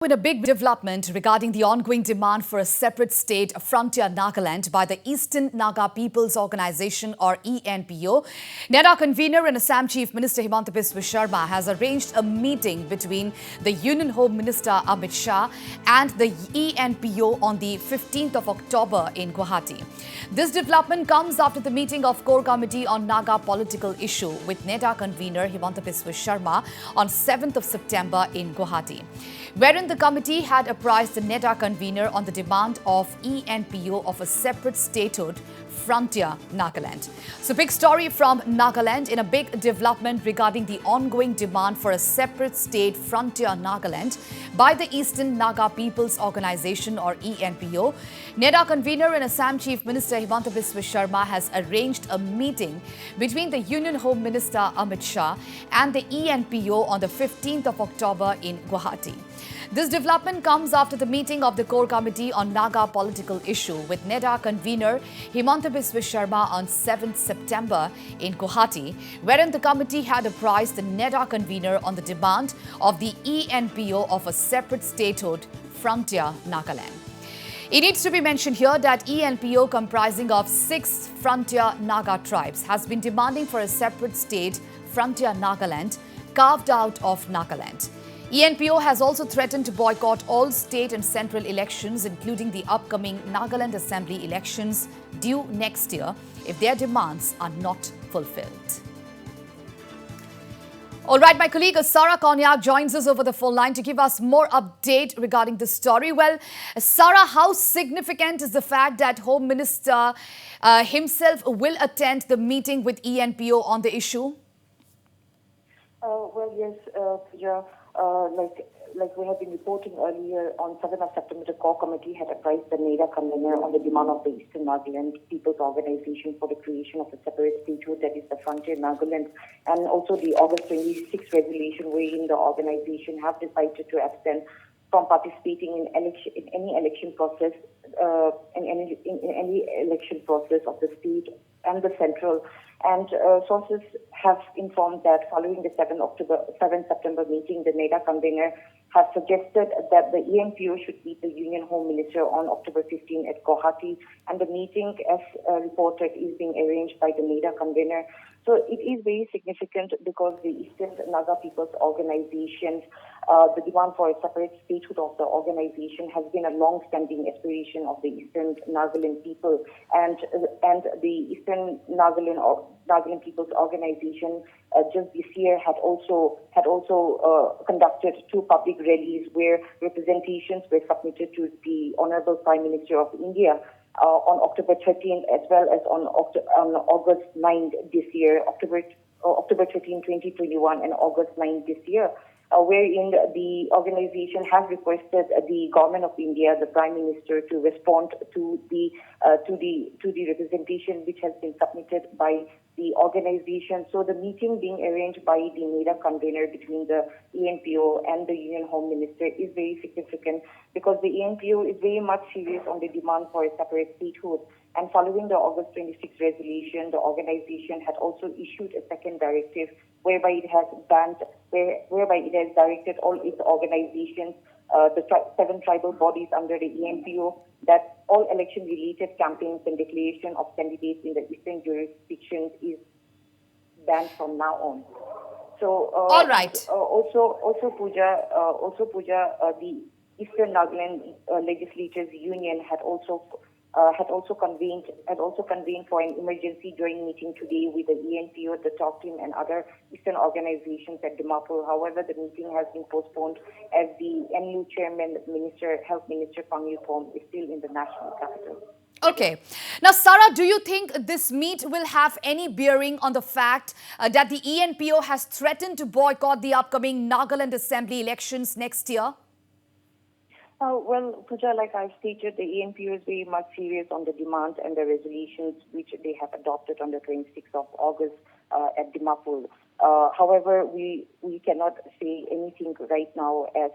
In a big development regarding the ongoing demand for a separate state, Frontier Nagaland, by the Eastern Naga Peoples Organisation or 𝐸NPO, NEDA convener and Assam Chief Minister Himanta Biswa Sarma has arranged a meeting between the Union Home Minister Amit Shah and the 𝐸NPO on the 15th of October in Guwahati. This development comes after the meeting of Core Committee on Naga Political Issue with NEDA convener Himanta Biswa Sarma on 7th of September in Guwahati, wherein the committee had apprised the NEDA convener on the demand of 𝐸NPO of a separate statehood, Frontier Nagaland. So, big story from Nagaland in a big development regarding the ongoing demand for a separate state, Frontier Nagaland, by the Eastern Naga Peoples Organisation or 𝐸NPO. NEDA convener and Assam Chief Minister Himanta Biswa Sarma has arranged a meeting between the Union Home Minister Amit Shah and the 𝐸NPO on the 15th of October in Guwahati. This development comes after the meeting of the Core Committee on Naga Political Issue with NEDA convener Himanta Biswa Sarma on 7th September in Guwahati, wherein the committee had apprised the NEDA convener on the demand of the 𝐸NPO of a separate statehood, Frontier Nagaland. It needs to be mentioned here that 𝐸NPO, comprising of 6 Frontier Naga tribes, has been demanding for a separate state, Frontier Nagaland, carved out of Nagaland. 𝐸NPO has also threatened to boycott all state and central elections, including the upcoming Nagaland Assembly elections due next year, if their demands are not fulfilled. All right, my colleague Shah �ENPO joins us over the phone line to give us more update regarding this story. Well, Shah, how significant is the fact that Home Minister himself will attend the meeting with 𝐸NPO on the issue? Well, yes, Pooja, like we have been reporting earlier, on 7th of September, the Core Committee had apprised the NEDA convener on the demand of the Eastern Naga Peoples Organisation for the creation of a separate statehood, that is the Frontier Nagaland, and also the August 26 resolution wherein the organisation have decided to abstain from participating in any election process, in any election process of the state and the central. And sources have informed that following the 7th September meeting, the NEDA convener has suggested that the 𝐸NPO should meet the Union Home Minister on October 15 at Guwahati, and the meeting, as reported, is being arranged by the NEDA convener. So it is very significant because the Eastern Naga Peoples Organisation, the demand for a separate statehood of the organization has been a long-standing aspiration of the Eastern Nagaland people, and the Eastern Nagaland Peoples Organisation just this year had also conducted 2 public rallies where representations were submitted to the Honorable Prime Minister of India on October 13th, as well as on August 9th this year, October 13, 2021 and August 9th this year, wherein the organization has requested the government of India, the Prime Minister, to respond to the representation which has been submitted by the organization. So the meeting being arranged by the NEDA convener between the 𝐸NPO and the Union Home Minister is very significant because the 𝐸NPO is very much serious on the demand for a separate statehood. And following the August 26 resolution, the organization had also issued a second directive whereby it has directed all its organizations, the 7 tribal bodies under the 𝐸NPO, that all election-related campaigns and declaration of candidates in the eastern jurisdictions is banned from now on. So, all right. Also, Pooja, the Eastern Nagaland Legislatures Union had also convened for an emergency joint meeting today with the 𝐸NPO, the TALK team, and other Eastern organizations at Dimapur. However, the meeting has been postponed as the NU Chairman, Health Minister 𝐃𝐞𝐦𝐚 is still in the national capital. Okay. Now, Shah, do you think this meet will have any bearing on the fact that the 𝐸NPO has threatened to boycott the upcoming Nagaland Assembly elections next year? Well, Pooja, like I've stated, the 𝐸NPO is very much serious on the demand and the resolutions which they have adopted on the 26th of August at Dimapur. However, we cannot say anything right now as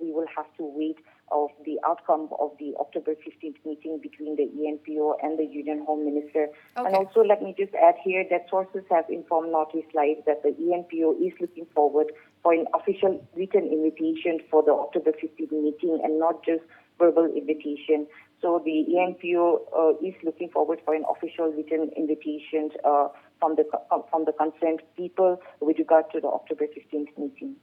we will have to wait of the outcome of the October 15th meeting between the 𝐸NPO and the Union Home Minister. Okay. And also let me just add here that sources have informed Northeast Live that the 𝐸NPO is looking forward for an official written invitation for the October 15th meeting and not just verbal invitation. So the ENPO is looking forward for an official written invitation from the concerned people with regard to the October 15th meeting.